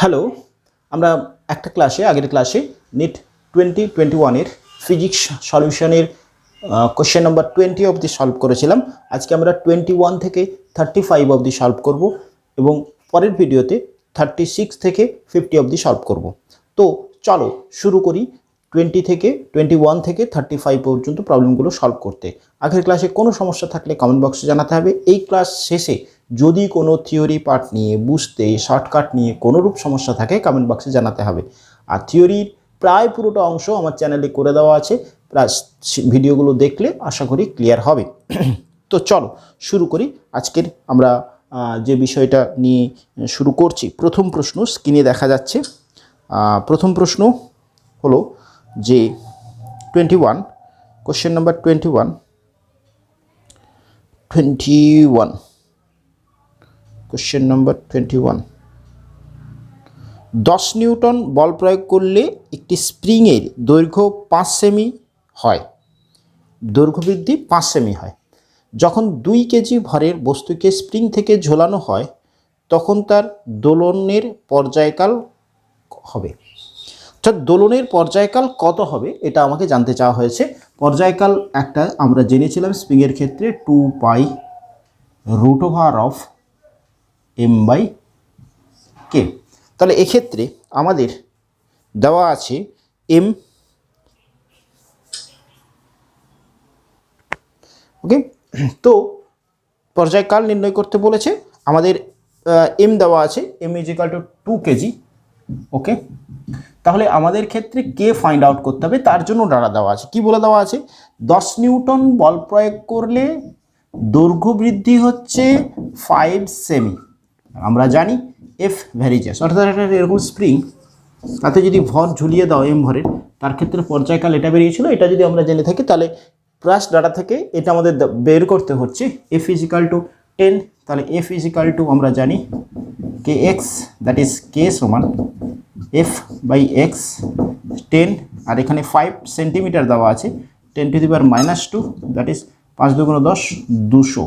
Hello, আমরা একটা আগের ক্লাসে নিট 2021 ফিজিক্স সলিউশনের কোশ্চেন নাম্বার 20 অবধি সলভ করেছিলাম। আজকে আমরা 21 থেকে 35 অবধি সলভ করব এবং পরের ভিডিওতে 36 থেকে 50 অবধি সলভ করব। তো চলো শুরু করি 21 থেকে 35 পর্যন্ত প্রবলেমগুলো সলভ করতে। আগের ক্লাসে কোনো সমস্যা থাকলে কমেন্ট বক্সে জানাতে হবে। এই ক্লাস শেষে যদি কোনো থিওরি পার্ট নিয়ে বুঝতে শর্টকাট নিয়ে কোনোরূপ সমস্যা থাকে কমেন্ট বক্সে জানাতে হবে। আর থিওরির প্রায় পুরোটা অংশ আমার চ্যানেলে করে দেওয়া আছে, প্রায় ভিডিওগুলো দেখলে আশা করি ক্লিয়ার হবে। তো চলো শুরু করি। আজকের আমরা যে বিষয়টা নিয়ে শুরু করছি, প্রথম প্রশ্ন স্ক্রিনে দেখা যাচ্ছে। প্রথম প্রশ্ন হলো যে 21 question number 21 question number 21 10 Newton বল প্রয়োগ করলে একটি স্প্রিংয়ের দৈর্ঘ্য 5 সেমি হয়, দৈর্ঘ্য বৃদ্ধি 5 সেমি হয়। যখন 2 কেজি ভরের বস্তুকে স্প্রিং থেকে ঝোলানো হয় তখন তার দোলনের পর্যায়কাল হবে। অর্থাৎ দোলনের পর্যায়কাল কত হবে এটা আমাকে জানতে চাওয়া হয়েছে। পর্যায়কাল একটা আমরা জেনেছিলাম স্প্রিংয়ের ক্ষেত্রে 2 পাই √of m/k। তাহলে এক্ষেত্রে আমাদের দেওয়া আছে m, ওকে। তো পর্যায়কাল নির্ণয় করতে বলেছে, আমাদের m দেওয়া আছে, m = 2 কেজি, ওকে। তাহলে আমাদের ক্ষেত্রে কে ফাইন্ড আউট করতে হবে, তার জন্য ডাটা দেওয়া আছে। কি বলে দেওয়া আছে? 10 নিউটন বল প্রয়োগ করলে দৈর্ঘ্য বৃদ্ধি হচ্ছে 5 সেমি। আমরা জানি এফ ভ্যারিজেস, অর্থাৎ একটা এরকম স্প্রিং, তাতে যদি ভর ঝুলিয়ে দাও এম ভরের, তার ক্ষেত্রে পর্যায়কাল এটা বেরিয়েছিল। এটা যদি আমরা জেনে থাকি তাহলে প্লাস ডাটা থেকে এটা আমাদের বের করতে হচ্ছে এফ = 10। তাহলে এফ = আমরা জানি কে এক্স, দ্যাট ইজ কে সমান f/x 10, আর এখানে 5 সেন্টিমিটার দেওয়া আছে, 10⁻², দ্যাট ইজ 5 × 10 200।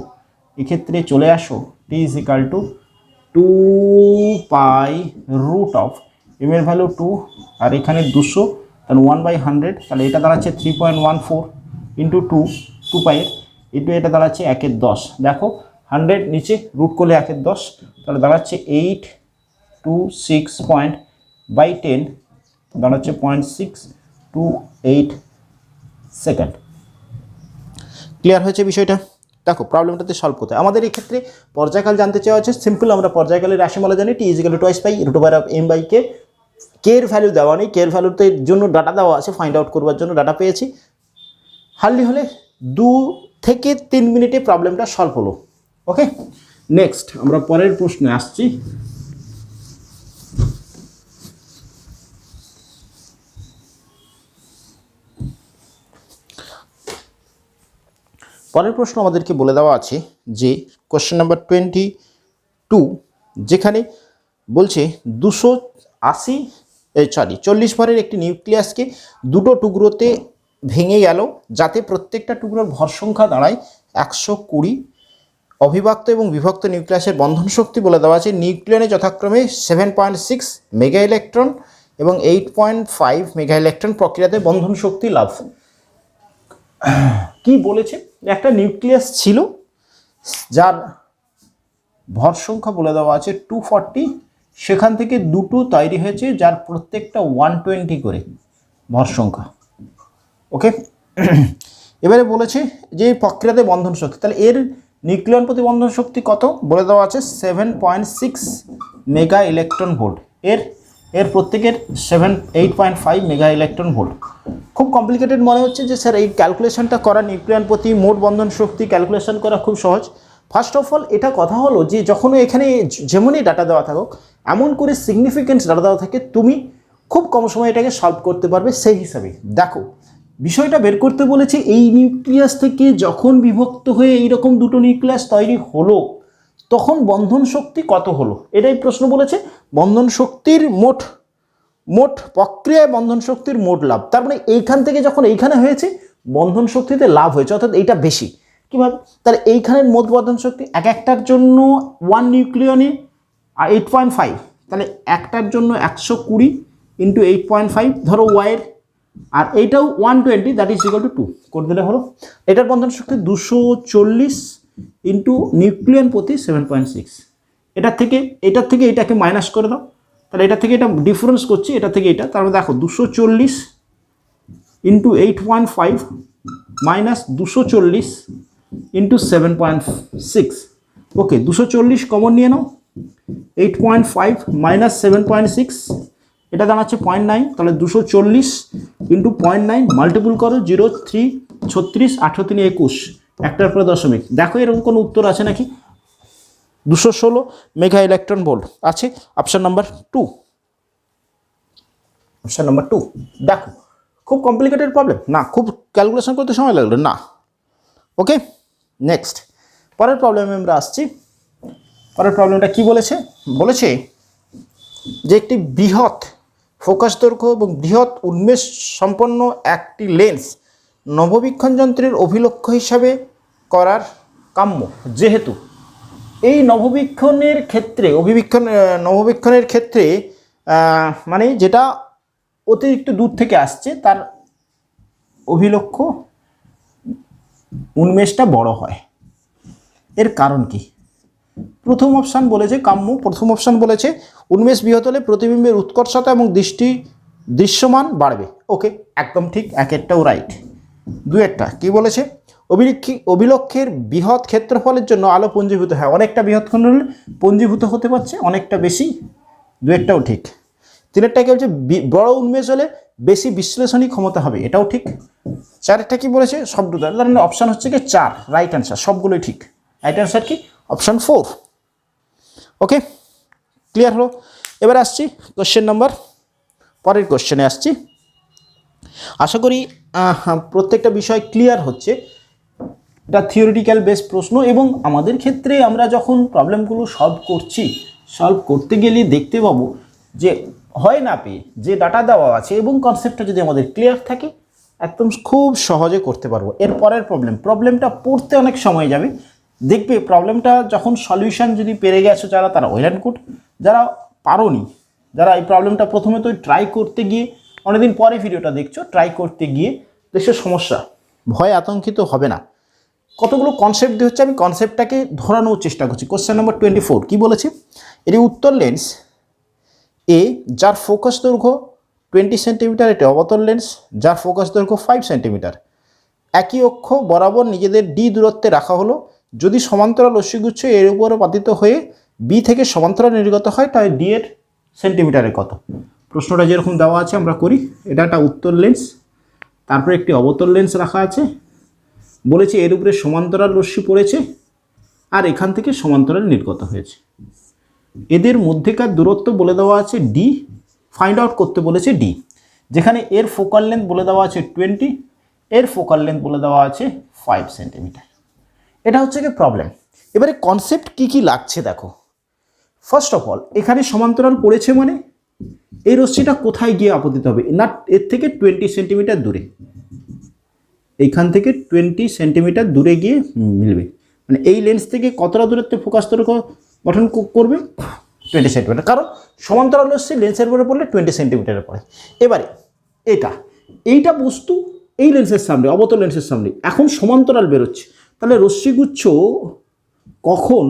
এক্ষেত্রে চলে আসো t = 2 পাই √of m এর ভ্যালু 2 আর এখানে 200, তাহলে 1/100, তাহলে এটা দাঁড়াচ্ছে 3.14 × 2 পাই ইন্টু এটা দাঁড়াচ্ছে 1/10। দেখো 100 নিচে রুট করলে 1/10, তাহলে দাঁড়াচ্ছে 826.10 দাঁড়াচ্ছে 0.628 সেকেন্ড। ক্লিয়ার হয়েছে বিষয়টা? দেখো প্রবলেমটাতে সলভ করতে আমাদের এই ক্ষেত্রে পর্যায়কাল জানতে চাওয়া হচ্ছে। সিম্পল, আমরা পর্যায়কালের রাশিমালা জানি, t = 2 পাই √of m/k। কে এর ভ্যালু দেওয়া নেই, কে এর ভ্যালুতে জন্য ডাটা দেওয়া আছে, ফাইন্ড আউট করবার জন্য ডাটা পেয়েছি। হার্ডলি হলে 2 থেকে 3 মিনিটে প্রবলেমটা সলভ হলো, ওকে। নেক্সট আমরা পরের প্রশ্নে আসছি। পরের প্রশ্ন আমাদেরকে বলে দেওয়া আছে যে কোশ্চেন নাম্বার 22, যেখানে বলছে 40 ভরের একটি নিউক্লিয়াসকে দুটো টুকরোতে ভেঙে গেল, যাতে প্রত্যেকটা টুকরোর ভর সংখ্যা দাঁড়ায় 120। অবিভক্ত এবং বিভক্ত নিউক্লিয়াসের বন্ধন শক্তি বলে দেওয়া আছে নিউক্লিয়নে যথাক্রমে 7.6 মেগা ইলেকট্রন এবং 8.5 মেগা ইলেকট্রন প্রক্রিয়াতে বন্ধন শক্তি লাভ। কি বলেছে? একটা নিউক্লিয়াস ছিল যার ভর সংখ্যা বলে দেওয়া আছে 240, সেখান থেকে দুটো তৈরি হয়েছে যার প্রত্যেকটা 120 করে ভর সংখ্যা, ওকে। এবারে বলেছে যে প্রক্রিয়াতে বন্ধন শক্তি, তাহলে এর নিউক্লিয়ন প্রতি বন্ধন শক্তি কত বলে দেওয়া আছে 7.6 মেগা ইলেকট্রন ভোল্ট। এর প্রত্যেকের 8.5 মেগা ইলেকট্রন ভোল্ট। খুব কমপ্লিকেটেড মনে হচ্ছে যে স্যার এই ক্যালকুলেশনটা করা, নিউক্লিয়ন প্রতি মোট বন্ধন শক্তি ক্যালকুলেশন করা খুব সহজ। ফার্স্ট অফ অল এটা কথা হলো যে যখন এখানে যেমনই ডাটা দেওয়া থাকুক, এমন করে সিগনিফিকেন্স ডাটা দেওয়া থাকে, তুমি খুব কম সময়ে এটাকে সলভ করতে পারবে। সেই হিসাবে দেখো বিষয়টা বের করতে বলেছে, এই নিউক্লিয়াস থেকে যখন বিভক্ত হয়ে এইরকম দুটো নিউক্লিয়াস তৈরি হলো তখন বন্ধন শক্তি কত হলো, এটাই প্রশ্ন বলেছে। বন্ধন শক্তির মোট প্রক্রিয়ায় বন্ধন শক্তির মোট লাভ, তার মানে এইখান থেকে যখন এইখানে হয়েছে বন্ধন শক্তিতে লাভ হয়েছে, অর্থাৎ এইটা বেশি। কীভাবে? তাহলে এইখানের মোট বন্ধন শক্তি এক একটার জন্য 1 নিউক্লিয়নে 8.5, তাহলে একটার জন্য 120 ইন্টু 8.5 ধরো ওয়াইয়ের, আর এইটাও 120, দ্যাট ইজ ইকুয়াল টু 2 করে দিলে হলো। এটার বন্ধন শক্তি 240 ইন্টু নিউক্লিয়ন প্রতি 7.6। এটার থেকে এটাকে মাইনাস করে দাও, তাহলে এটা থেকে এটা ডিফারেন্স করছি, এটা থেকে এটা, তারপরে দেখো 240 ইন্টু 8.5 মাইনাস 240 ইন্টু 7.6। ওকে, 240 কমন নিয়ে নাও, 8.5 মাইনাস 7.6, এটা দাঁড়াচ্ছে 0.9, তাহলে 240 ইন্টু 0.9 মাল্টিপুল করো, 0 3 36 8 3 21, একটার পরে দশমিক। দেখো এরকম কোনো উত্তর আছে নাকি? 216 মেগা ইলেকট্রন ভোল্ট আছে অপশন নাম্বার 2। Option number 2। দেখো খুব কমপ্লিকেটেড প্রবলেম না, খুব ক্যালকুলেশন করতে সময় লাগলো না। ওকে, নেক্সট পরের প্রবলেমে আমরা আসছি। পরের প্রবলেমটা কি বলেছে? বলেছে যে একটি বৃহৎ ফোকাস দৈর্ঘ্য এবং বৃহৎ উন্মেষ সম্পন্ন একটি লেন্স নববীক্ষণ যন্ত্রের অভিলক্ষ্য হিসাবে করার কাম্য, যেহেতু এই নববীক্ষণের ক্ষেত্রে মানে যেটা অতিরিক্ত দূর থেকে আসছে তার অভিলক্ষ্য উন্মেষটা বড় হয়। এর কারণ কি? প্রথম অপশান বলেছে কাম্য, প্রথম অপশান বলেছে উন্মেষ বৃহৎ হলে প্রতিবিম্বের উৎকর্ষতা এবং দৃশ্যমান বাড়বে। ওকে, একদম ঠিক, একেরটাও রাইট। দুয়েরটা কি বলেছে? অভিলক্ষের বৃহৎ ক্ষেত্রফলের জন্য আলো পঞ্জীভূত হয়, অনেকটা বৃহৎ হলে পঞ্জীভূত হতে পারছে অনেকটা বেশি, দুয়েরটাও ঠিক। তিনেরটা কি বলছে? বড় উন্মেষ হলে বেশি বিশ্লেষণী ক্ষমতা হবে, এটাও ঠিক। চারেরটা কি বলেছে? শব্দদ্বয়, তার মানে অপশান হচ্ছে কি 4 রাইট অ্যান্সার, সবগুলোই ঠিক। রাইট অ্যান্সার কি? অপশান 4। ওকে, ক্লিয়ার হলো। এবার আসছি কোশ্চেন নাম্বার, পরের কোশ্চেনে আসছি। আশা করি প্রত্যেকটা বিষয় ক্লিয়ার হচ্ছে। এটা থিওরিটিক্যাল বেস প্রশ্ন, এবং আমাদের ক্ষেত্রে আমরা যখন প্রবলেমগুলো সলভ করতে গেলে দেখতে পাবো যে হয় না পেয়ে যে ডাটা দেওয়া আছে এবং কনসেপ্টটা যদি আমাদের ক্লিয়ার থাকে একদম খুব সহজে করতে পারবো। এর পরের প্রবলেমটা পড়তে অনেক সময় যাবে, দেখবে প্রবলেমটা যখন সলিউশন যদি পেরে গেছো যারা, তারা ওয়েল অ্যান্ড গুড। যারা পারোনি, যারা এই প্রবলেমটা প্রথমে তো ট্রাই করতে গিয়ে, অনেকদিন পরে ভিডিওটা দেখছো, ট্রাই করতে গিয়ে দেখছো সমস্যা, ভয় আতঙ্কিত হবে না। কতগুলো কনসেপ্ট দিয়ে হচ্ছে, আমি কনসেপ্টটাকে ধরানোর চেষ্টা করছি। কোশ্চেন নম্বর 24 কি বলেছে? এটি উত্তর লেন্স এ যার ফোকাস দৈর্ঘ্য 20 সেন্টিমিটার, এটি অবতল লেন্স যার ফোকাস দৈর্ঘ্য 5 সেন্টিমিটার। একই অক্ষ বরাবর নিজেদের ডি দূরত্বে রাখা হলো। যদি সমান্তরাল রশ্মিগুচ্ছ এর উপরে পাতিত হয়ে বি থেকে সমান্তরাল নির্গত হয়, তাহলে ডি এর সেন্টিমিটারে কত? প্রশ্নটা যেরকম দেওয়া আছে আমরা করি। এটা একটা উত্তর লেন্স, তারপরে একটি অবতল লেন্স রাখা আছে, বলেছে এর উপরে সমান্তরাল রশ্মি পড়েছে আর এখান থেকে সমান্তরাল নির্গত হয়েছে। এদের মধ্যেকার দূরত্ব বলে দেওয়া আছে ডি, ফাইন্ড আউট করতে বলেছে ডি, যেখানে এর ফোকাল লেন্থ বলে দেওয়া আছে 20, এর ফোকাল লেন্থ বলে দেওয়া আছে 5 সেন্টিমিটার। এটা হচ্ছে কি প্রবলেম। এবারে কনসেপ্ট কি লাগছে দেখো। ফার্স্ট অফ অল, এখানে সমান্তরাল পড়েছে মানে এই রশ্মিটা কোথায় গিয়ে আপতিত হবে? না, এর থেকে 20 সেন্টিমিটার দূরে, এইখান থেকে 20 সেন্টিমিটার দূরে গিয়ে মিলবে। মানে এই লেন্স থেকে কতটা দূরত্বে ফোকাস দৈর্ঘ্য গঠন করবে? 20 সেন্টিমিটার, কারণ সমান্তরাল রশ্মি লেন্সের উপরে পড়লে 20 সেন্টিমিটারে পড়ে। এবারে এইটা বস্তু এই লেন্সের সামনে, অবতল লেন্সের সামনে, এখন সমান্তরাল বেরোচ্ছে, তাহলে রশ্মিগুচ্ছ কখন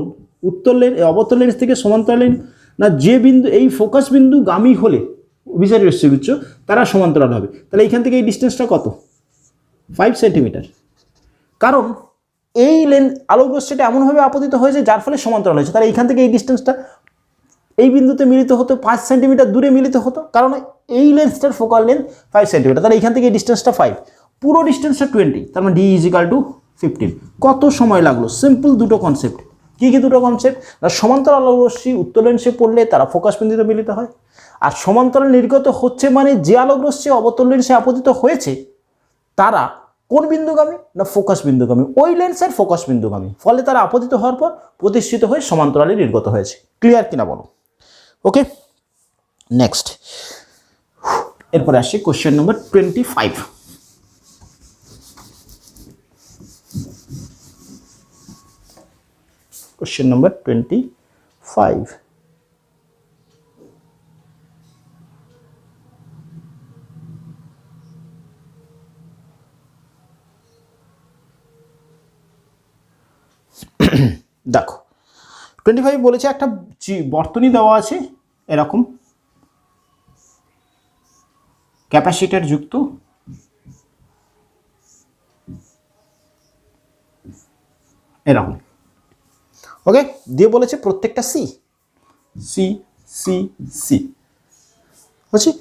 অবতল লেন্স থেকে সমান্তরাল লেন্স, না যে বিন্দু এই ফোকাস বিন্দু গামী হলে অভিসারী রশ্মিগুচ্ছ তারা সমান্তরাল হবে। তাহলে এইখান থেকে এই ডিস্টেন্সটা কত? 5 সেন্টিমিটার। কারণ এই আলোক রশ্মিটা এমনভাবে আপতিত হয়েছে যার ফলে সমান্তরাল হয়েছে, তাহলে এইখান থেকে এই ডিস্টেন্সটা এই বিন্দুতে মিলিত হতো 5 সেন্টিমিটার দূরে মিলিত হতো, কারণ এই লেন্সটার ফোকাল লেন্থ 5 সেন্টিমিটার, তাহলে এইখান থেকে এই ডিস্টেন্সটা 5, পুরো ডিস্টেন্সটা 20, তার মানে ডি ইজ ইকাল টু 15। কত সময় লাগলো? সিম্পল দুটো কনসেপ্ট। কি দুটো কনসেপ্ট? না, সমান্তরাল আলোক রশ্মি উত্তল লেন্সে পড়লে তারা ফোকাস বিন্দুতে মিলিত হয়, আর সমান্তরাল নির্গত হচ্ছে মানে যে আলোক রশ্মি অবতল লেন্সে আপতিত হয়েছে তারা কোন বিন্দুগামী? না, ফোকাস বিন্দুগামী, ওই লেন্সের ফোকাস বিন্দুগামী, ফলে তারা আপতিত হওয়ার পর প্রতিষ্ঠিত হয়ে সমান্তরালে নির্গত হয়েছে। ক্লিয়ার কিনা বলো? ওকে, নেক্সট। এরপরে আসছি কোশ্চেন নম্বর 25। Question number 25। 25 বলেছে একটা বর্তনী দেওয়া আছে এরকম, ক্যাপাসিটর যুক্ত, এরকম। ওকে, দিয়ে বলেছে প্রত্যেকটা সি সি সি সি হচ্ছে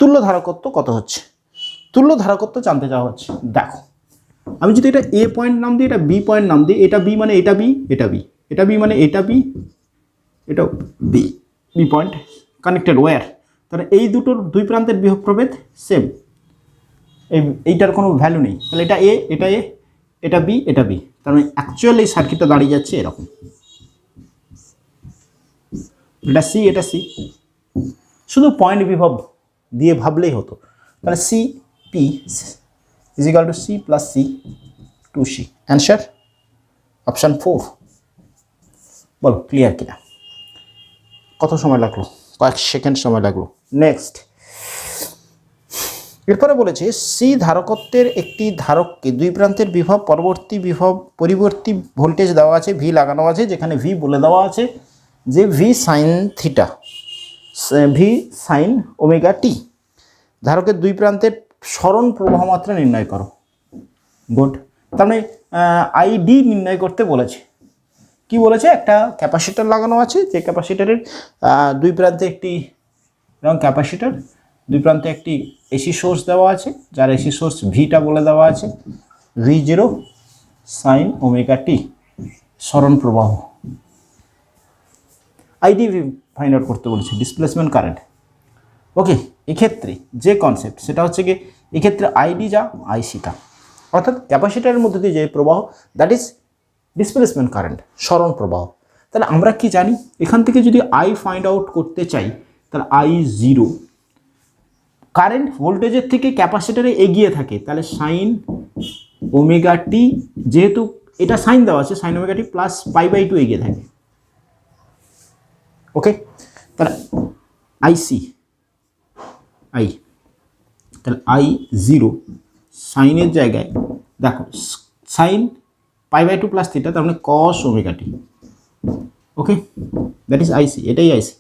তুল্য ধারকত্ব কত হচ্ছে, তুল্য ধারকত্ব জানতে চাওয়া হচ্ছে। দেখো আমি যদি এটা এ পয়েন্ট নাম দিই, এটা বি পয়েন্ট নাম দিই, এটা বি মানে এটা বি, এটা বি, এটা বি মানে এটা বি, এটা B, B point connected wire, তাহলে এই দুটোর দুই প্রান্তের বিভব প্রভেদ সেম, এইটার কোনো ভ্যালু নেই, তাহলে এটা এ, এটা এ, এটা বি, এটা বি, তার মানে অ্যাকচুয়ালি এই সার্কিটটা দাঁড়িয়ে যাচ্ছে এরকম, এটা সি, এটা সি, শুধু পয়েন্ট বিভব দিয়ে ভাবলেই হতো। তাহলে C P is equal to C plus C two C, answer option 4। বলো ক্লিয়ার কিনা? কত সময় লাগলো? কয়েক সেকেন্ড সময় লাগলো। নেক্সট, এরপরে বলেছে সি ধারকত্বের একটি ধারককে দুই প্রান্তের বিভব পরিবর্তী ভোল্টেজ দেওয়া আছে, ভি লাগানো আছে, যেখানে ভি বলে দেওয়া আছে যে v sine theta, v sine omega t. ধারকের দুই প্রান্তের সরণ প্রবাহ মাত্রা নির্ণয় করো। গুড, তার মানে আইডি নির্ণয় করতে বলেছে। কি বলেছে? একটা ক্যাপাসিটর লাগানো আছে, যে ক্যাপাসিটরের দুই প্রান্তে একটি এবং ক্যাপাসিটর দুই প্রান্তে একটি এসি সোর্স দেওয়া আছে, যার এসি সোর্স ভিটা বলে দেওয়া আছে, V0 সাইন ওমেগা টি সরণ প্রবাহ। আইডি ফাইন্ড আউট করতে বলেছে, ডিসপ্লেসমেন্ট কারেন্ট। ওকে, এক্ষেত্রে যে কনসেপ্ট সেটা হচ্ছে কি, এক্ষেত্রে আইডি যা আইসি তা, অর্থাৎ ক্যাপাসিটরের মধ্যে দিয়ে যে প্রবাহ, দ্যাট ইজ ডিসপ্লেসমেন্ট কারেন্ট, সরণ প্রবাহ। তাহলে আমরা কি জানি, এখান থেকে যদি আই ফাইন্ড আউট করতে চাই, তাহলে I0 কারেন্ট ভোল্টেজের থেকে ক্যাপাসিটরে এগিয়ে থাকে, তাহলে সাইন ওমেগা টি, যেহেতু এটা সাইন দেওয়া আছে, সাইন ওমেগা টি প্লাস π/2 এগিয়ে থাকে। ওকে, তাহলে আইসি আই, তাহলে I0 সাইনের জায়গায় দেখো সাইন π/2 প্লাস থিটা, তার মানে cos omega t. Okay, that is IC, এটাই আইসি।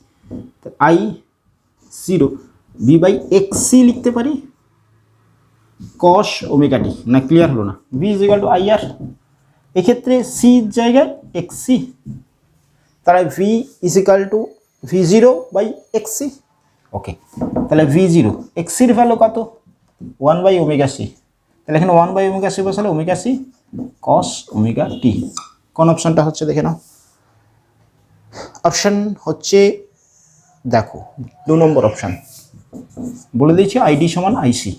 I0 V/XC লিখতে পারি কস ওমেগা টি। না, ক্লিয়ার হলো না? V is equal two IR, এক্ষেত্রে সি জায়গায় XC, তাহলে V is equal two V0/XC। ওকে, তাহলে V0 XCর ভ্যালু কত? 1/ωc, তাহলে এখানে 1/ωc বসালে ωc কস ওমেগা টি। কোন অপশানটা হচ্ছে দেখে নাও? অপশান হচ্ছে, দেখো 2 নম্বর অপশান বলে দিয়েছি, আইডি সমান আইসি।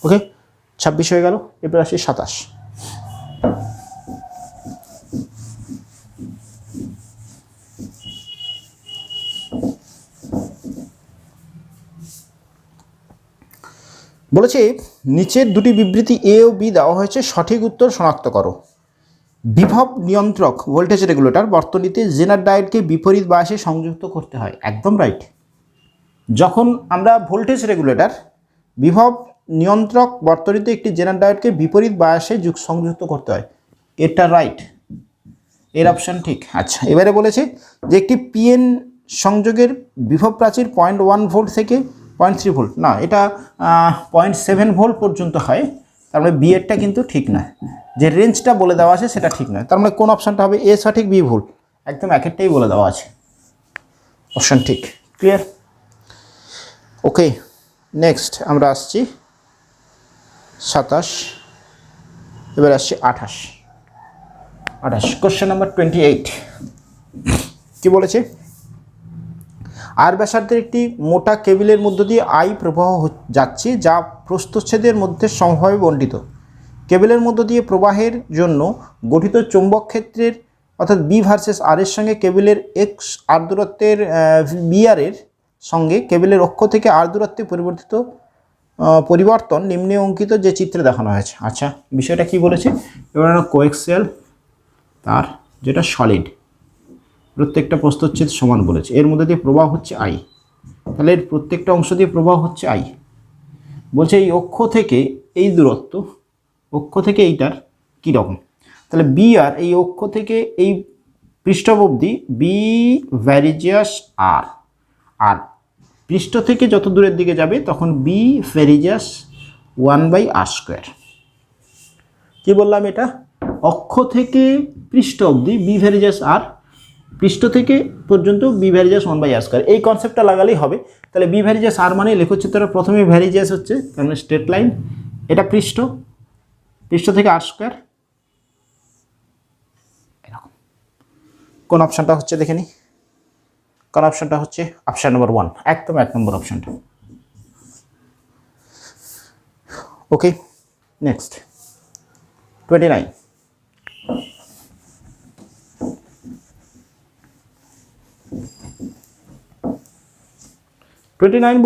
ওকে, 26 হয়ে গেল, এবার আসি 27। বলেছে নিচের দুটি বিবৃতি এ ও বি দেওয়া হয়েছে, সঠিক উত্তর শনাক্ত করো। বিভব নিয়ন্ত্রক ভোল্টেজ রেগুলেটর বর্তনীতে জেনার ডায়োডকে বিপরীত বায়াসে সংযুক্ত করতে হয়। একদম রাইট। যখন আমরা ভোল্টেজ রেগুলেটর বিভব নিয়ন্ত্রক বর্তনীতে একটি জেনার ডায়োডকে বিপরীত বায়াসে সংযুক্ত করতে হয়, এটা রাইট, এর অপশান ঠিক। আচ্ছা, এবারে বলেছে যে একটি পিএন সংযোগের বিভব প্রাচীর 0.1 ভোল্ট থেকে 0.3 ভোল্ট, না এটা 0.7 ভোল্ট পর্যন্ত হয়, তার মানে বি এরটা কিন্তু ঠিক না, যে রেঞ্জটা বলে দেওয়া আছে সেটা ঠিক নয়। তার মানে কোন অপশানটা হবে? এ সঠিক, বি ভুল, একদম একেরটাই বলে দেওয়া আছে, অপশান ঠিক। ক্লিয়ার? ওকে, নেক্সট আমরা আসছি 27, এবার আসছি 28। কোশ্চেন নাম্বার 28 কি বলেছে? আর ব্যাসার্ধের একটি মোটা কেবিলের মধ্য দিয়ে আই প্রবাহ যাচ্ছে, যা প্রস্থচ্ছেদের মধ্যে সমভাবে বণ্টিত। কেবিলের মধ্য দিয়ে প্রবাহের জন্য গঠিত চৌম্বক ক্ষেত্রের অর্থাৎ বি ভার্সেস আর এর সঙ্গে কেবিলের এক্স আর দূরত্বের বিআর এর সঙ্গে কেবিলের অক্ষ থেকে আর দূরত্বে পরিবর্তন নিম্নে অঙ্কিত যে চিত্রে দেখানো হয়েছে। আচ্ছা, বিষয়টা কি বলেছে? এবার কোএক্সিয়াল তার, যেটা সলিড, প্রত্যেকটা প্রস্থচ্ছেদ সমান বলেছে, এর মধ্যে দিয়ে প্রবাহ হচ্ছে আই, তাহলে এর প্রত্যেকটা অংশ দিয়ে প্রবাহ হচ্ছে আই। বলছে এই অক্ষ থেকে এই দূরত্ব, অক্ষ থেকে এইটার কীরকম, তাহলে বি আর এই অক্ষ থেকে এই পৃষ্ঠ অবধি বি ভ্যারিজিয়াস আর, আর পৃষ্ঠ থেকে যত দূরের দিকে যাবে তখন বি ভ্যারিজিয়াস 1/r²। কি বললাম, এটা অক্ষ থেকে পৃষ্ঠ অবধি বি ভ্যারিজিয়াস আর, পৃষ্ঠ থেকে পর্যন্ত বি ভ্যারিজিয়াস 1/r²। এই কনসেপ্টটা লাগালেই হবে। তাহলে বি ভ্যারিজিয়াস আর মানে লেখচিত্র প্রথমে ভ্যারিজিয়াস হচ্ছে কারণ স্ট্রেট লাইন, এটা পৃষ্ঠ, পৃষ্ঠ থেকে r²। এরকম কোন অপশানটা হচ্ছে দেখে নি, কোন অপশানটা হচ্ছে অপশান নম্বর 1, একদম 1 নম্বর অপশানটা। ওকে, নেক্সট 29।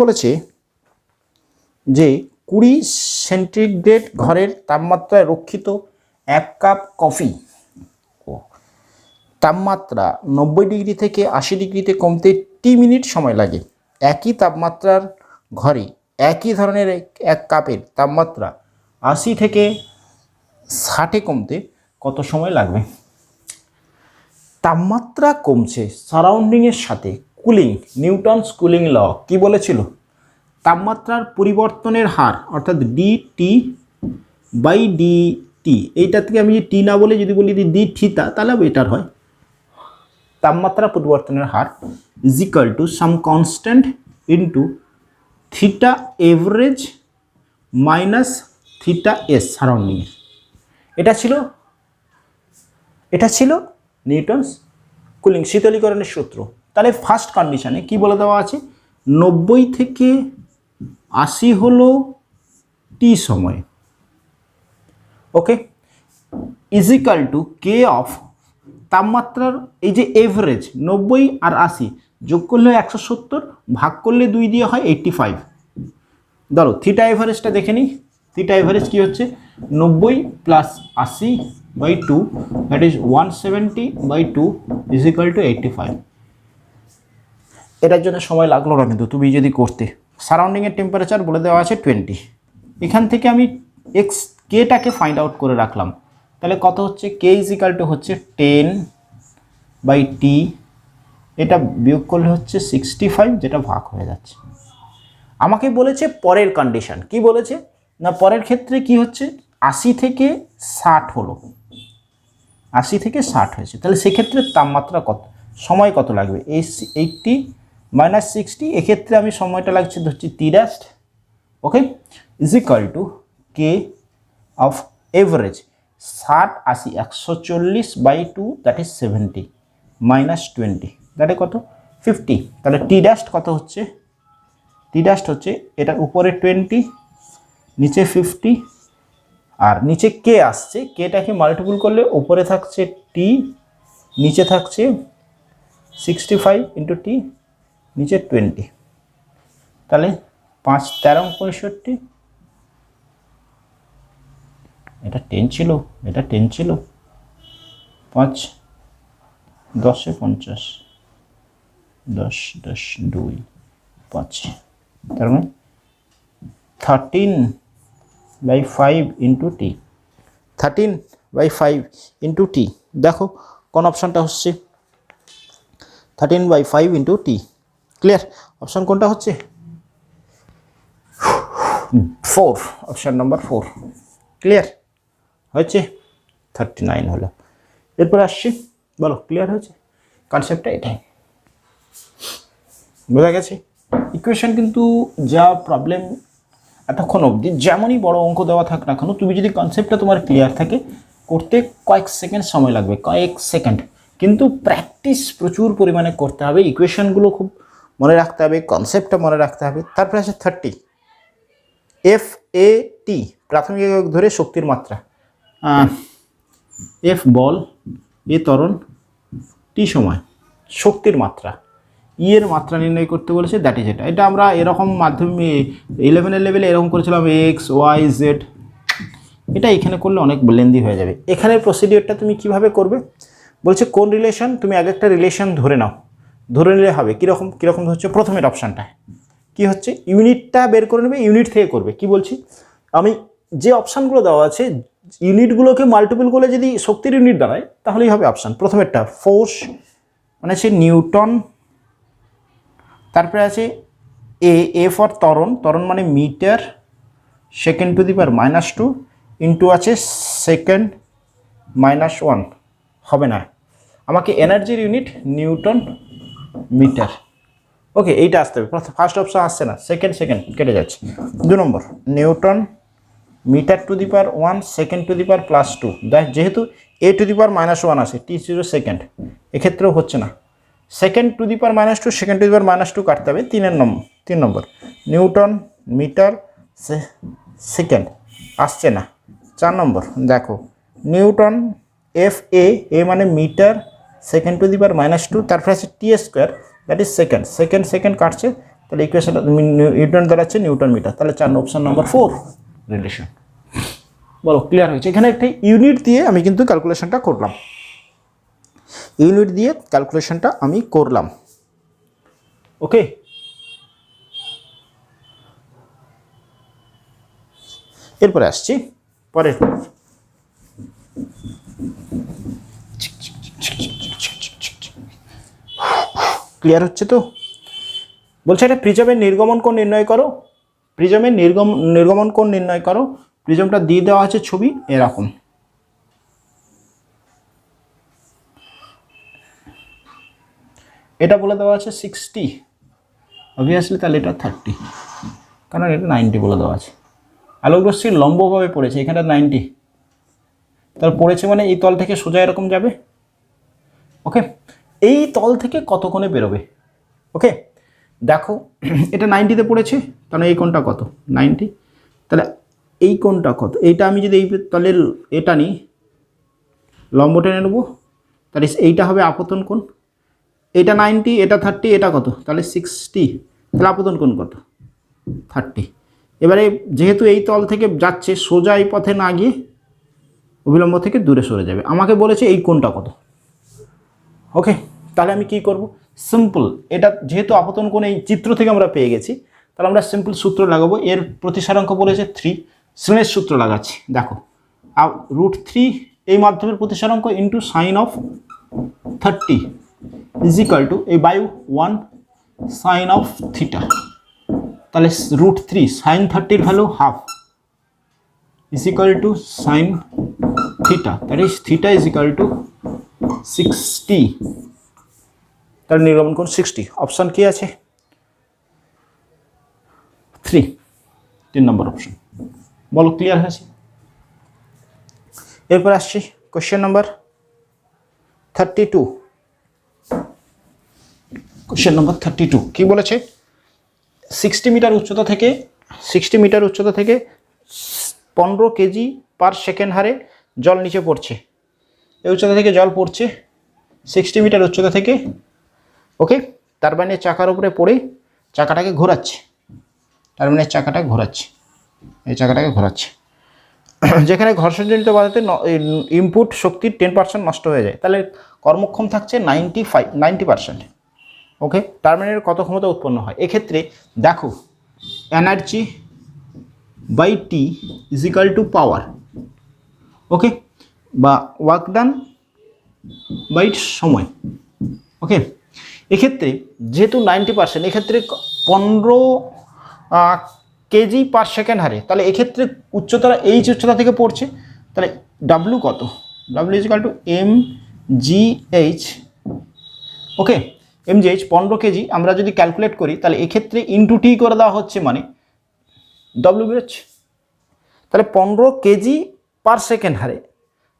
বলেছে যে 20 সেন্টিগ্রেড ঘরের তাপমাত্রায় রক্ষিত 1 কাপ কফি তাপমাত্রা 90 ডিগ্রি থেকে 80 ডিগ্রিতে কমতে টি মিনিট সময় লাগে। একই তাপমাত্রার ঘরে একই ধরনের 1 কাপের তাপমাত্রা 80 থেকে 60-এ কমতে কত সময় লাগবে? তাপমাত্রা কমছে সারাউন্ডিংয়ের সাথে, কুলিং, নিউটনস কুলিং ল কি বলেছিল? তাপমাত্রার পরিবর্তনের হার অর্থাৎ dT/dt, এইটা থেকে আমি টি না বলে যদি বলি ডি থিটা তাহলে এটার হয় তাপমাত্রা পরিবর্তনের হার is equal to some constant into theta average minus theta s সারাউন্ডিংয়ের। এটা ছিল নিউটনস কুলিং শীতলীকরণের সূত্র। তাহলে ফার্স্ট কন্ডিশনে কি বলে দেওয়া আছে, 90 থেকে 80 হলো টি সময়, okay, is equal to k of তাপমাত্রার এই যে এভারেজ 90 আর 80 যোগ করলে 170, ভাগ করলে 2 দিয়ে হয় 85। ধরো থিটা এভারেজটা দেখে নিই, থিটা এভারেজ কী হচ্ছে 90 plus 80/2 that is 170/2 is equal two 85। এটার জন্য সময় লাগলো না কিন্তু তুমি যদি করতে। সারাউন্ডিংয়ের টেম্পারেচার বলে দেওয়া আছে 20, এখান থেকে আমি এক্স কেটাকে ফাইন্ড আউট করে রাখলাম। তাহলে কত হচ্ছে, কে ইজ ইকুয়াল টু হচ্ছে 10/t, এটা বিয়োগ করলে হচ্ছে 65, যেটা ভাগ হয়ে যাচ্ছে। আমাকে বলেছে পরের কন্ডিশন, কি বলেছে না পরের ক্ষেত্রে কি হচ্ছে 80 থেকে 60 হলো, 80 থেকে 60 হয়েছে, তাহলে সেক্ষেত্রে তাপমাত্রা কত, সময় কত লাগবে? 80 মাইনাস 60, এক্ষেত্রে আমি সময়টা লাগছে ধরছি t', okay, is equal to k of average 60 80 140/2 that is 70 minus 20 that is কত 50। তাহলে t' কত হচ্ছে, t' হচ্ছে এটার উপরে 20 নিচে 50 আর নিচে কে আসছে, কেটাকে মাল্টিপুল করলে উপরে থাকছে t, নিচে থাকছে 65 ইন্টু টি, নিচে 20, তাহলে 5 13 65, এটা 10 ছিল, এটা 10 ছিল, 5 10 50, 10 10 2 5, তার মানে 13/5 ইন্টু টি, 13/5 ইন্টু টি। দেখো কোন অপশানটা হচ্ছে 13/5 ইন্টু টি। ক্লিয়ার? অপশান কোনটা হচ্ছে 4, অপশান নাম্বার 4। ক্লিয়ার হয়েছে? 39 হলো। এরপর আসছি, বলো ক্লিয়ার হয়েছে? কনসেপ্টটা এটাই, বোঝা গেছে? ইকুয়েশন কিন্তু যা প্রবলেম এতক্ষণ অবধি যেমনই বড় অঙ্ক দেওয়া থাক না কেন, তুমি যদি কনসেপ্টটা তোমার ক্লিয়ার থাকে করতে কয়েক সেকেন্ড সময় লাগবে, কয়েক সেকেন্ড, কিন্তু প্র্যাকটিস প্রচুর পরিমাণে করতে হবে, ইকুয়েশনগুলো খুব মনে রাখতে হবে, কনসেপ্টটা মনে রাখতে হবে। তারপরে আছে 30, FAT প্রাথমিক একক ধরে শক্তির মাত্রা, F বল, এ ত্বরণ, টি সময়, শক্তির মাত্রা, ই এর মাত্রা নির্ণয় করতে বলেছে, দ্যাট ইজ এটা আমরা এরকম মাধ্যমে 11-এর লেভেলে এরকম করেছিলাম X Y Z, এটা এখানে করলে অনেক লেন্দি হয়ে যাবে। এখানের প্রসিডিওরটা তুমি কিভাবে করবে বলছে, কোন রিলেশন, তুমি আগে একটা রিলেশন ধরে নাও, ধরে নিলে হবে কীরকম ধরছো, প্রথমের অপশানটা কি হচ্ছে, ইউনিটটা বের করে নেবে, ইউনিট থেকে করবে। কি বলছি আমি, যে অপশানগুলো দেওয়া আছে ইউনিটগুলোকে মাল্টিপল করলে যদি শক্তির ইউনিট দাঁড়ায় তাহলেই হবে অপশান। প্রথমেরটা ফোর্স মানে আছে নিউটন, তারপরে আছে এ ফর ত্বরণ, ত্বরণ মানে metre, second to the power -2 into আছে সেকেন্ড -1, হবে না, আমাকে এনার্জির ইউনিট নিউটন মিটার। ওকে, এইটা আসতে হবে, ফার্স্ট অপশন আসছে না, সেকেন্ড কেটে যাচ্ছে। 2 নম্বর Newton metre to the power 1 second to the power +2, যেহেতু এ টু দি পাওয়ার -1 আসে t0 সেকেন্ড, এক্ষেত্রেও হচ্ছে না, second to the power -2 second to the power -2 কাটতে হবে। 3 নম্বর নিউটন মিটার সেকেন্ড, আসছে না। 4 নম্বর দেখো নিউটন এফ এ মানে metre second to the power -2, তারপরে আছে t², দ্যাট ইজ সেকেন্ড কাটছে, তাহলে ইকুয়েশনটা নিউটন দাঁড়াচ্ছে নিউটন মিটার, তাহলে 4 অপশন নম্বর 4 রিলেশন। বলো ক্লিয়ার হয়েছে? এখানে একটা ইউনিট দিয়ে আমি কিন্তু ক্যালকুলেশনটা করলাম, ওকে। এরপরে আসছি পরের, ক্লিয়ার হচ্ছে তো? বলছে এটা প্রিজমের নির্গমন কোণ নির্ণয় করো, প্রিজমের নির্গমন কোণ নির্ণয় করো। প্রিজমটা দিয়ে দেওয়া আছে ছবি এরকম, এটা বলে দেওয়া আছে 60, অবভিয়াসলি তাহলে এটা 30, কারণ এটা 90 বলে দেওয়া আছে। আলোকরশ্মি লম্বভাবে পড়েছে, এখানে 90, তাহলে পড়েছে মানে এই তল থেকে সোজা এরকম যাবে, ওকে। এই তল থেকে কত কোণে বেরোবে, ওকে। দেখো এটা 90-তে পড়েছে, তাহলে এই কোণটা কত 90, তাহলে এই কোণটা কত, এইটা আমি যদি এই তলের এটা নিই লম্ব টেনে নেবো, তাহলে এইটা হবে আপতন কোণ, এটা 90 এটা 30 এটা কত, তাহলে 60, তাহলে আপতন কোণ কত 30। এবারে যেহেতু এই তল থেকে যাচ্ছে সোজা এই পথে না গিয়ে অভিলম্ব থেকে দূরে সরে যাবে, আমাকে বলেছে এই কোণটা কত, ওকে। তাহলে আমি কি করব, সিম্পল, এটা যেহেতু আপতন কোণ এই চিত্র থেকে আমরা পেয়ে গেছি, তাহলে আমরা সিম্পল সূত্র লাগাবো। এর প্রতিসারাঙ্ক বলেছে 3, শ্রেণীর সূত্র লাগাচ্ছি। দেখো √3 এই মাধ্যমের প্রতিসারাঙ্ক into sine of 30 is equal to এই বায়ু 1 সাইন অফ থিটা, তাহলে √3 সাইন 30-র value half is equal to sine theta, that is theta is equal to 60, তার নির্গমন কোণ 60। অপশন কি আছে 3 নম্বর অপশন। বলো ক্লিয়ার হয়েছে? এরপর আসছি কোশ্চেন নাম্বার 32। কোশ্চেন নাম্বার 32 কি বলেছে, 60 মিটার উচ্চতা থেকে 15 কেজি পার সেকেন্ড হারে জল নিচে পড়ছে, এই উচ্চতা থেকে জল পড়ছে 60 মিটার উচ্চতা থেকে, ওকে। টারবাইনের চাকার উপরে পড়ে চাকাটাকে ঘোরাচ্ছে, টারবাইনের চাকাটা ঘোরাচ্ছে, এই চাকাটাকে ঘোরাচ্ছে, যেখানে ঘর্ষণজনিত বাধাতে ইনপুট শক্তির 10% নষ্ট হয়ে যায়, তাহলে কর্মক্ষম থাকছে 90%, ওকে। টারবাইনের কত ক্ষমতা উৎপন্ন হয়, এক্ষেত্রে দেখো energy by t is equal to power, okay, বা ওয়ার্ক ডান বাই সময়, ওকে। এক্ষেত্রে যেহেতু 90%, এক্ষেত্রে 15 কেজি পার সেকেন্ড হারে, তাহলে এক্ষেত্রে উচ্চতা এইচ উচ্চতা থেকে পড়ছে, তাহলে ডাব্লু কত, W is equal two mgh, okay. mgh 15 KG আমরা যদি ক্যালকুলেট করি, তাহলে এক্ষেত্রে ইন্টু টি করে দেওয়া হচ্ছে, মানে ডাব্লু বেরোচ্ছে, তাহলে 15 কেজি পার সেকেন্ড হারে,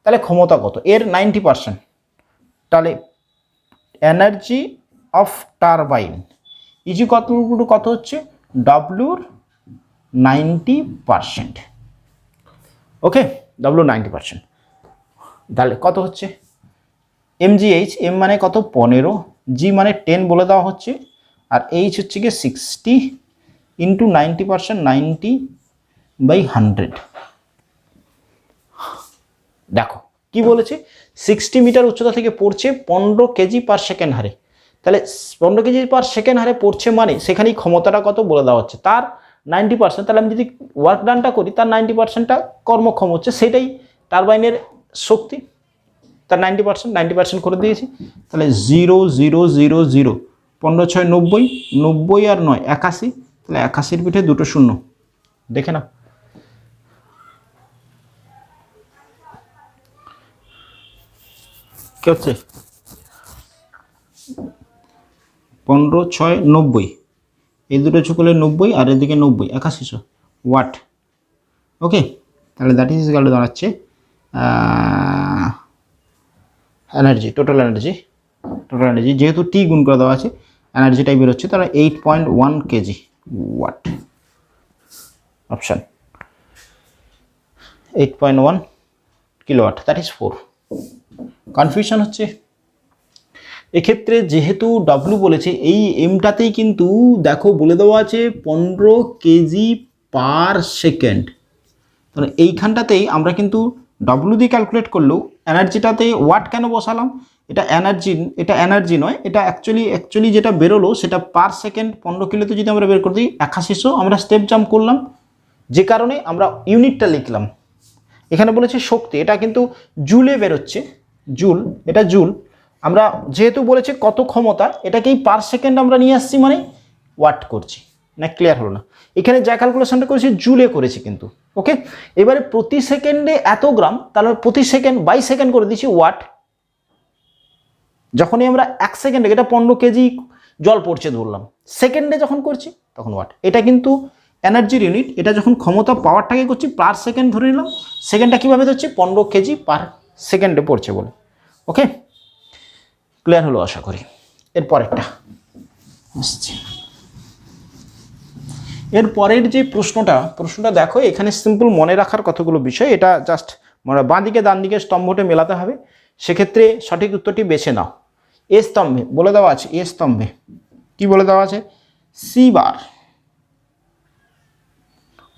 তাহলে ক্ষমতা কত এর 90%, তাহলে এনার্জি অফ টারবাইন ইজি কত হচ্ছে ডাব্লুর 90%, ওকে, ডাব্লু 90%, তাহলে কত হচ্ছে mgh, এম মানে কত 15, জি মানে 10 বলে দেওয়া হচ্ছে, আর এইচ হচ্ছে গিয়ে 60 ইন্টু 90%, 90/100। দেখো কি বলেছে, 60 মিটার উচ্চতা থেকে পড়ছে 15 কেজি পার সেকেন্ড হারে, তাহলে 15 কেজি পার সেকেন্ড হারে পড়ছে মানে সেখানেই ক্ষমতাটা কত বলে দেওয়া হচ্ছে, তার 90%। তাহলে আমি যদি ওয়ার্ক ডানটা করি তার 90%টা কর্মক্ষম হচ্ছে, সেটাই টারবাইনের শক্তি, তার 90% করে দিয়েছি। তাহলে 0 0 0 0, 15 6 90, 90 আর 9 81, তাহলে 81-র পিঠে দুটো শূন্য, দেখে না। কি হচ্ছে 15 6 90, এই দুটো চুকলে 90 আর এদিকে 90, 8100 ওয়াট। ওকে, তাহলে দ্যাট ইজ ইকুয়াল টু দাঁড়াচ্ছে এনার্জি, টোটাল এনার্জি যেহেতু টি গুণ করে দেওয়া আছে এনার্জিটাই বেরোচ্ছে, তাহলে 8.1 KG watt. Option 8.1 kilowatt, that is 4। Confusion হচ্ছে এক্ষেত্রে, যেহেতু ডাব্লু বলেছে এই এমটাতেই কিন্তু দেখো বলে দেওয়া আছে 15 কেজি পার সেকেন্ড, তাহলে এইখানটাতেই আমরা কিন্তু ডাব্লু দিয়ে ক্যালকুলেট করলেও এনার্জিটাতে ওয়াট কেন বসালাম, এটা এনার্জি নয়, এটা অ্যাকচুয়ালি যেটা বেরোলো সেটা পার সেকেন্ড 15 কিলোতে যদি আমরা বের করে দিই 8100, আমরা স্টেপ জাম্প করলাম যে কারণে আমরা ইউনিটটা লিখলাম। এখানে বলেছে শক্তি, এটা কিন্তু জুলে বেরোচ্ছে, জুল, এটা জুল। আমরা যেহেতু বলেছে কত ক্ষমতা, এটাকেই পার সেকেন্ড আমরা নিয়ে আসছি মানে ওয়াট করছি না। ক্লিয়ার হলো না? এখানে যা ক্যালকুলেশনটা করেছি জুলে করেছি কিন্তু। ওকে, এবারে প্রতি সেকেন্ডে এত গ্রাম, তাহলে প্রতি সেকেন্ড বাই সেকেন্ড করে দিচ্ছি ওয়াট। যখনই আমরা 1 সেকেন্ডে, এটা 15 কেজি জল পড়ছে ধরলাম, সেকেন্ডে যখন করছি তখন ওয়াট। এটা কিন্তু এনার্জির ইউনিট, এটা যখন ক্ষমতা পাওয়ারটাকে করছি পার সেকেন্ড ধরে নিলাম, সেকেন্ডটা কীভাবে ধরছি 15 কেজি পার সেকেন্ডে পড়ছে বলে। ওকে, ক্লিয়ার হলো আশা করি। এরপরেরটা আসছে, এরপরের যে প্রশ্নটা দেখো, এখানে সিম্পল মনে রাখার কতগুলো বিষয়, এটা জাস্ট বাঁ দিকে ডান দিকে স্তম্ভটে মেলাতে হবে, সেক্ষেত্রে সঠিক উত্তরটি বেছে নাও। এ স্তম্ভে বলে দেওয়া আছে, এ স্তম্ভে কি বলে দেওয়া আছে, সি বার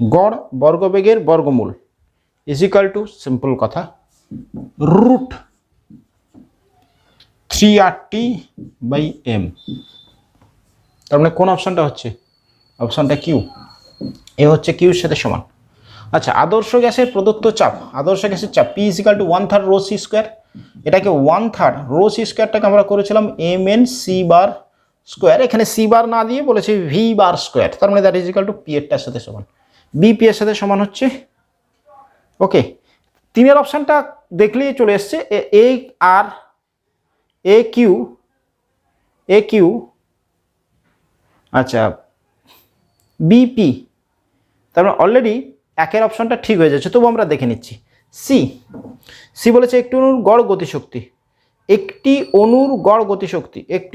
গড় বর্গবেগের বর্গমূল ইজ ইকুয়াল টু, সিম্পল কথা, রুট 3RT/m। তার মানে কোন অপশনটা হচ্ছে, অপশনটা কিউ, এ হচ্ছে কিউর সাথে সমান। আচ্ছা, আদর্শ গ্যাসের প্রদত্ত চাপ, আদর্শ গ্যাসের চাপ P = 1/3 রো সি স্কোয়ার, এটাকে 1/3 রো সি স্কোয়ারটাকে আমরা করেছিলাম mn সি বার স্কোয়ার, এখানে সি বার না দিয়ে বলেছে ভি বার স্কোয়ার, তার মানে that is equal to p এরটার সাথে সমান, বি পি এর সাথে সমান হচ্ছে। ওকে, তিনের অপশানটা দেখলেই চলে এসছে, এ আর এ কিউ, আচ্ছা বিপি, তার মানে অলরেডি একের অপশনটা ঠিক হয়ে যাচ্ছে, তবু আমরা দেখে নিচ্ছি। সি বলেছে একটি অণুর গড় গতিশক্তি, একটি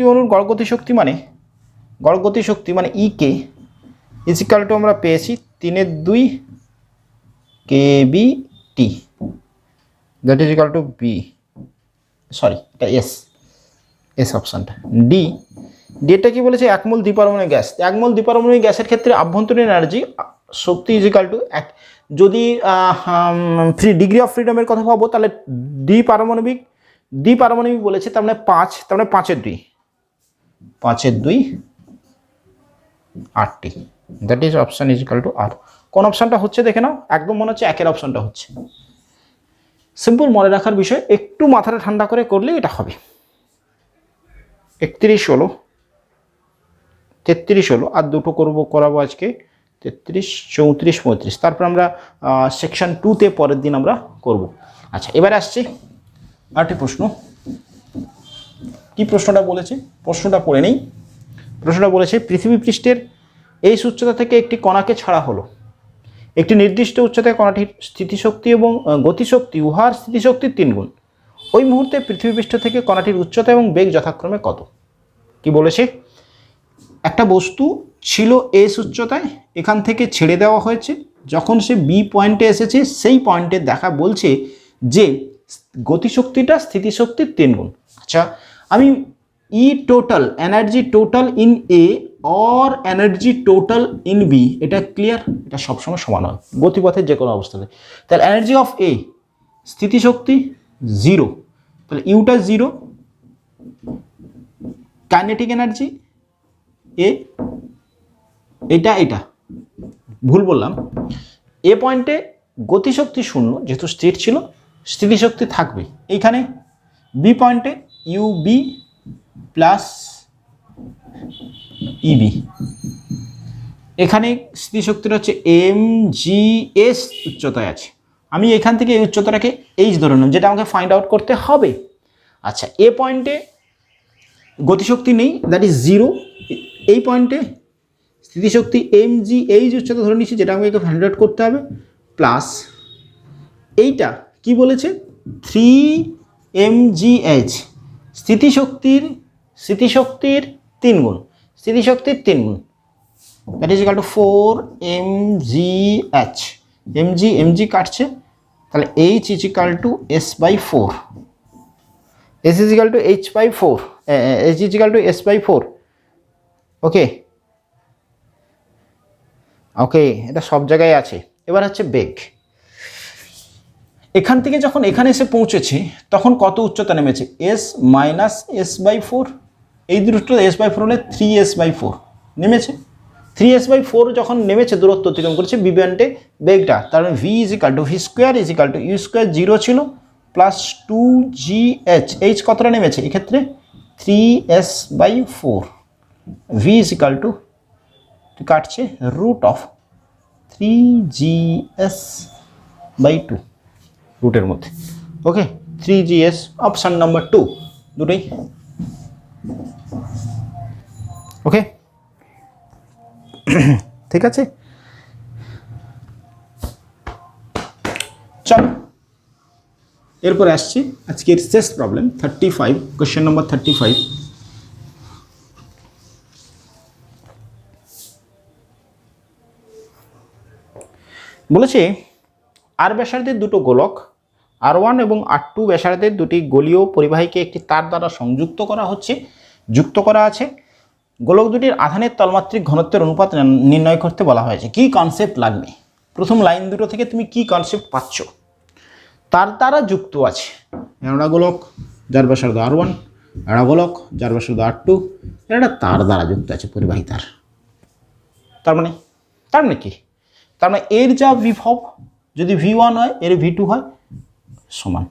অণুর গড় গতিশক্তি মানে ইকে ইজ ইকুয়াল টু আমরা পেয়েছি 3/2 kBT, that is equal to B, sorry এটা এস অপশানটা। ডিটা কি বলেছে, 1 মোল দ্বিপারমাণবিক গ্যাস, 1 মোল দ্বিপারমাণবিক গ্যাসের ক্ষেত্রে আভ্যন্তরীণ energy Shakti is equal two, যদি ডিগ্রি অফ ফ্রিডমের কথা ভাবো তাহলে দ্বিপারমাণবিক বলেছে, তার মানে 5, তার মানে 5/2 RT, that is option is equal to R. কোন অপশানটা হচ্ছে দেখে নাও, একদম মনে হচ্ছে একের অপশানটা হচ্ছে। সিম্পল মনে রাখার বিষয়, একটু মাথাটা ঠান্ডা করে করলে এটা হবে। 31 হলো, 33 হলো, আর দুটো করাবো আজকে, 33 34 35, তারপর আমরা সেকশন 2তে পরের দিন আমরা করব। আচ্ছা, এবারে আসছে আরেকটি প্রশ্ন। কি প্রশ্নটা বলেছে, প্রশ্নটা পড়ে নেই। প্রশ্নটা বলেছে পৃথিবী পৃষ্ঠের এই উচ্চতা থেকে একটি কণাকে ছাড়া হলো, একটি নির্দিষ্ট উচ্চতায় কণাটির স্থিতিশক্তি এবং গতিশক্তি উহার স্থিতিশক্তির 3 গুণ। ওই মুহূর্তে পৃথিবী পৃষ্ঠ থেকে কণাটির উচ্চতা এবং বেগ যথাক্রমে কত? কি বলেছে, একটা বস্তু ছিল এস উচ্চতায়, এখান থেকে ছেড়ে দেওয়া হয়েছে, যখন সে বি পয়েন্টে এসেছে সেই পয়েন্টে দেখা বলছে যে গতিশক্তিটা স্থিতিশক্তির 3 গুণ। আচ্ছা, আমি ই total energy total in A or energy total in B, এটা ক্লিয়ার, এটা সবসময় সমান হয় গতিপথের যে কোনো অবস্থাতে। তাহলে এনার্জি অফ এ স্থিতিশক্তি 0, তাহলে ইউটা 0, কাইনেটিক এনার্জি এ, এটা ভুল বললাম, এ পয়েন্টে গতিশক্তি শূন্য, যেহেতু স্থির ছিল, স্থিতিশক্তি থাকবে। এইখানে বি পয়েন্টে ইউ বি প্লাস ইবি, এখানে স্থিতিশক্তিটা হচ্ছে এম জি এস উচ্চতায় আছে। আমি এখান থেকে এই উচ্চতাটাকে এইচ ধরে নিলাম, যেটা আমাকে ফাইন্ড আউট করতে হবে। আচ্ছা, এ পয়েন্টে গতিশক্তি নেই, দ্যাট ইজ জিরো। এই পয়েন্টে স্থিতিশক্তি এম জি এইচ উচ্চতা ধরে নিচ্ছি, যেটা আমাকে ফাইন্ড আউট করতে হবে, প্লাস এইটা কি বলেছে 3 mgh, স্থিতিশক্তির 3 গুণ, স্থিতিশক্তির 3 গুণ, that is equal two 4 mgh। mg কাটছে, তাহলে h is equal two s/4, s is equal two h/4, h is equal two s/4। ওকে, এটা সব জায়গায় আছে। এবার হচ্ছে বেগ, এখান থেকে যখন এখানে এসে পৌঁছেছে তখন কত উচ্চতা নেমেছে, s মাইনাস s/4, এই দূরত্ব s/4 হলে 3s/4 নেমেছে। 3s/4 যখন নেমেছে, দূরত্ব অতিক্রম করেছে, বিভ্রান্তে বেগটা, তার মানে v is equal to V square is equal to U square, 0 ছিল, প্লাস 2gh, h কতটা নেমেছে এক্ষেত্রে 3s/4, v is equal two কাটছে রুট অফ 3gs/2 রুটের মধ্যে। ওকে, 3gs, অপশান নাম্বার 2 দুটোই। ওকে, ঠিক আছে, চলো এরপরে আসছি আজকের শেষ প্রবলেম 35, কোয়েশ্চেন নম্বর 35। বলেছে আর ব্যাসার্ধের দুটো গোলক R1 এবং R2 ব্যাসার্ধের দুটি গোলীয় পরিবাহীকে একটি তার দ্বারা যুক্ত করা আছে। গোলক দুটির আধানের তলমাত্রিক ঘনত্বের অনুপাত নির্ণয় করতে বলা হয়েছে। কি কনসেপ্ট লাগবে, প্রথম লাইন দুটো থেকে তুমি কি কনসেপ্ট পাচ্ছ? তার দ্বারা যুক্ত আছে, একটা গোলক যার ব্যাসার্ধ R1, একটা গোলক যার ব্যাসার্ধ R2, এটা তার দ্বারা যুক্ত আছে, পরিবাহী তার। তার মানে কি? তার মানে এর যা বিভব যদি V1 হয়, এর V2 হয় সমান।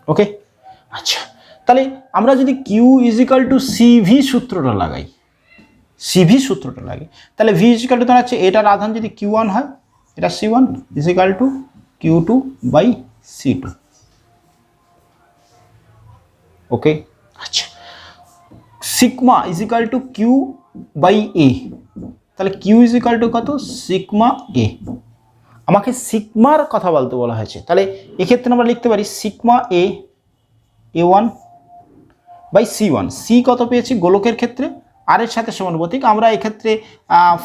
ওকে, আচ্ছা, তাহলে আমরা যদি Q is equal two CV সূত্রটা লাগাই, তাহলে V ইজ ইকুয়াল টু তোমার হচ্ছে এটার আধান যদি Q1 হয়, এটা C1 is equal two Q2/C2। ওকে, আচ্ছা, sigma is equal two Q/A, তাহলে Q ইজ ইকুয়াল টু কত, সিগমা A। আমাকে সিগমার কথা বলতে বলা হয়েছে, তাহলে এক্ষেত্রে আমরা লিখতে পারি সিগমা A1/C1। সি কত পেয়েছি গোলকের ক্ষেত্রে, আর এর সাথে সমানুপাতিক। আমরা এক্ষেত্রে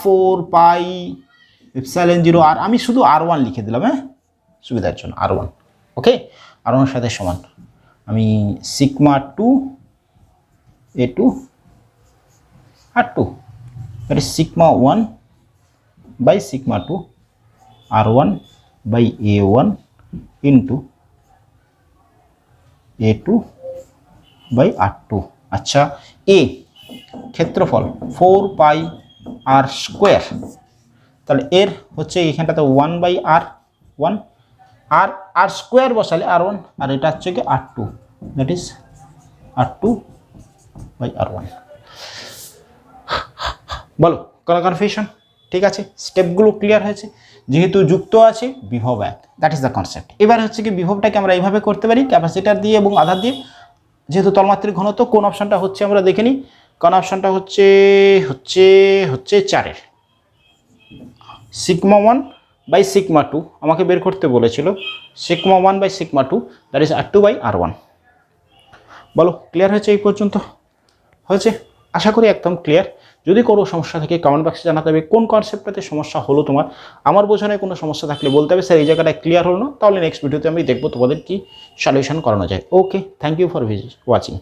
4πε0 আর, আমি শুধু R1 লিখে দিলাম, হ্যাঁ, সুবিধার জন্য R1। ওকে, R1 এর সাথে সমান আমি sigma 2 A2 R2, that is sigma 1/sigma 2 R1/A1 into A2/R2। আচ্ছা, A ক্ষেত্রফল 4πr², তাহলে এর হচ্ছে এখানটাতে 1/R1, আর R² বসালে R1, আর এটা হচ্ছে কি R2, দ্যাট ইজ R2/R1। বলো, কোনো কনফিউশন? ঠিক আছে, স্টেপগুলো ক্লিয়ার হয়েছে। যেহেতু যুক্ত আছে বিভব এক, দ্যাট ইজ দ্য কনসেপ্ট। এবার হচ্ছে কি বিভবটাকে আমরা এইভাবে করতে পারি, ক্যাপাসিটার দিয়ে এবং আধার দিয়ে। যেহেতু তলমাত্রিক ঘনত্ব, কোন অপশনটা হচ্ছে আমরা দেখে নিই। কোন অপশনটা হচ্ছে 4-এর সিগমা 1/sigma 2 আমাকে বের করতে বলেছিল, sigma 1/sigma 2, that is R2/R1। বলো, ক্লিয়ার হয়েছে? এই পর্যন্ত হয়েছে? আশা করি একদম ক্লিয়ার। যদি কোনো সমস্যা থাকে কমেন্ট বক্সে জানাতে হবে, কোন কনসেপ্টটাতে সমস্যা হলো তোমার। আমার বোঝানোয় কোনো সমস্যা থাকলে বলতে হবে, স্যার এই জায়গাটা ক্লিয়ার হলো না, তাহলে নেক্সট ভিডিওতে আমি দেখবো তোমাদের কি সলিউশন করানো যায়। ওকে, থ্যাংক ইউ ফর ওয়াচিং।